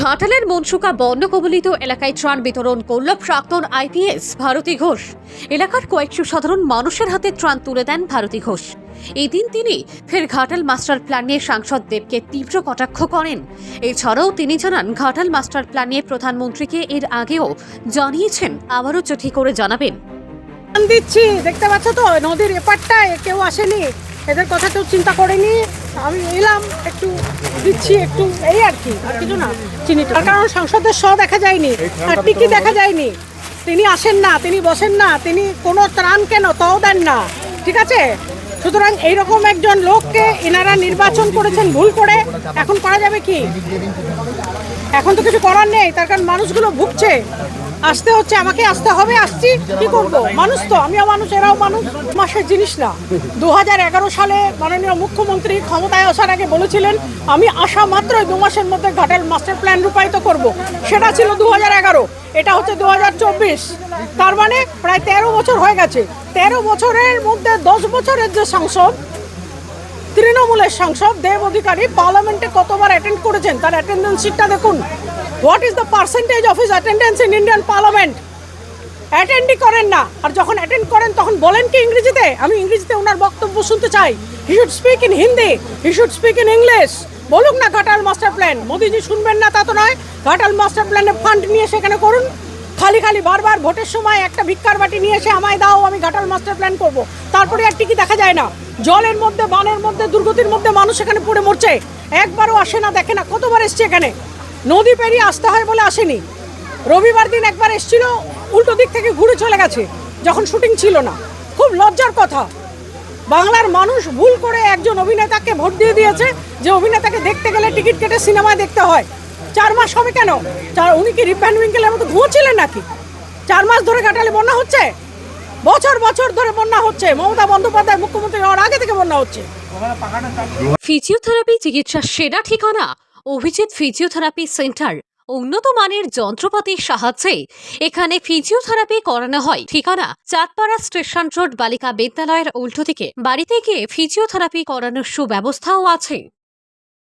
ঘাটালের মনসুকা বন্য কবলিত এলাকায় ত্রাণ বিতরণ করল প্রাক্তন আইপিএস ভারতী ঘোষ। এলাকার কয়েকশো সাধারণ মানুষের হাতে ত্রাণ তুলে দেন ভারতী ঘোষ। এই দিন তিনি ফের ঘাটাল মাস্টার প্ল্যান নিয়ে সাংসদ দেবকে তীব্র কটাক্ষ করেন। এছাড়াও তিনি জানান, ঘাটাল মাস্টার প্ল্যান নিয়ে প্রধানমন্ত্রীকে এর আগেও জানিয়েছেন, আবারও চিঠি করে জানাবেন। দিচ্ছি, দেখতে পাচ্ছ তো নদীর এপারটায় কেউ আসেনি, এদের কথা কেউ চিন্তা করেনি। আমি এলাম, একটু দিচ্ছি, একটু এই আর কি, আর কিছু না। চিনি তার কারণ সংসদের দেখা যায়নি, আর টিকি দেখা যায়নি। তিনি আসেন না, তিনি বসেন না, তিনি কোনো ত্রাণ কেন তাও দেন না, ঠিক আছে। সুতরাং এইরকম একজন লোককে এনারা নির্বাচন করেছেন ভুল করে। এখন করা যাবে কি? এখন তো কিছু করার নেই, তার কারণ মানুষগুলো ভুগছে, আসতে হচ্ছে, আমাকে আসতে হবে, আসছি, কি করব? মানুষ তো, আমিও মানুষ, এরাও মানুষ। মাসের জিনিস না। 2011 সালে মাননীয় মুখ্যমন্ত্রী ক্ষমতায় আসার আগে বলেছিলেন, আমি আসা মাত্রই 2 মাসের মধ্যে ঘাটাল মাস্টার প্ল্যান রূপায়িত করব। সেটা ছিল 2011, এটা হচ্ছে 2024। তার মানে প্রায় 13 বছর হয়ে গেছে। 13 বছরের মধ্যে 10 বছরের যে সাংসদ, তৃণমূলের সাংসদ দেব অধিকারী পার্লামেন্টে কতবার অ্যাটেন্ড করেছেন, তার অ্যাটেন্ডেন্স শিটটা দেখুন। What is the percentage of his attendance in Indian parliament? অ্যাটেন্ডই করেন না, আর যখন অ্যাটেন্ড করেন তখন বলেন কি ইংরেজিতে? আমি ইংরেজিতে ওনার বক্তব্য শুনতে চাই। He should speak in Hindi, he should speak in English. বলুক না ঘাটাল মাস্টার প্ল্যান। মোদিজি শুনবেন না তা তো নয়, ঘাটাল মাস্টার প্ল্যানে ফান্ড নিয়ে সেখানে করুন। খালি খালি বারবার ভোটের সময় একটা ভিক্ষার বাটি নিয়ে এসে আমায় দাও, আমি ঘাটাল মাস্টার প্ল্যান করব, তারপরে আর টিকি দেখা যায় না। জলের মধ্যে, বানের মধ্যে, দুর্গতির মধ্যে মানুষ এখানে পড়ে মরছে, একবারও আসে না, দেখে না। কতবার এসছে এখানে? নদী পেরিয়ে আসতে হয় বলে আসেনি। রবিবার দিন একবার এসেছিল, উল্টো দিক থেকে ঘুরে চলে গেছে যখন শুটিং ছিল না। খুব লজ্জার কথা। বাংলার মানুষ ভুল করে একজন অভিনেতাকে ভোট দিয়ে দিয়েছে, যে অভিনেতাকে দেখতে গেলে টিকিট কেটে সিনেমায় দেখতে হয়। 4 মাস হবে কেন? উনি কি রিপ ভ্যান উইঙ্কেলের মতো ঘুমোচ্ছিলেন নাকি? 4 মাস ধরে ঘাটালে বন্যা হচ্ছে, বছর বছর ধরে বন্যা হচ্ছে। মমতা বন্দ্যোপাধ্যায় মুখ্যমন্ত্রী হওয়ার আগে থেকে বন্যা হচ্ছে। ফিজিওথেরাপি চিকিৎসার সেরা ঠিকানা অভিজিৎ ফিজিওথেরাপি সেন্টার। উন্নত মানের যন্ত্রপাতির সাহায্যে এখানে ফিজিওথেরাপি করানো হয়। ঠিকানা চাঁদপাড়া স্টেশন রোড, বালিকা বিদ্যালয়ের উল্টো দিকে। বাড়িতে গিয়ে ফিজিওথেরাপি করানোর সুব্যবস্থাও আছে।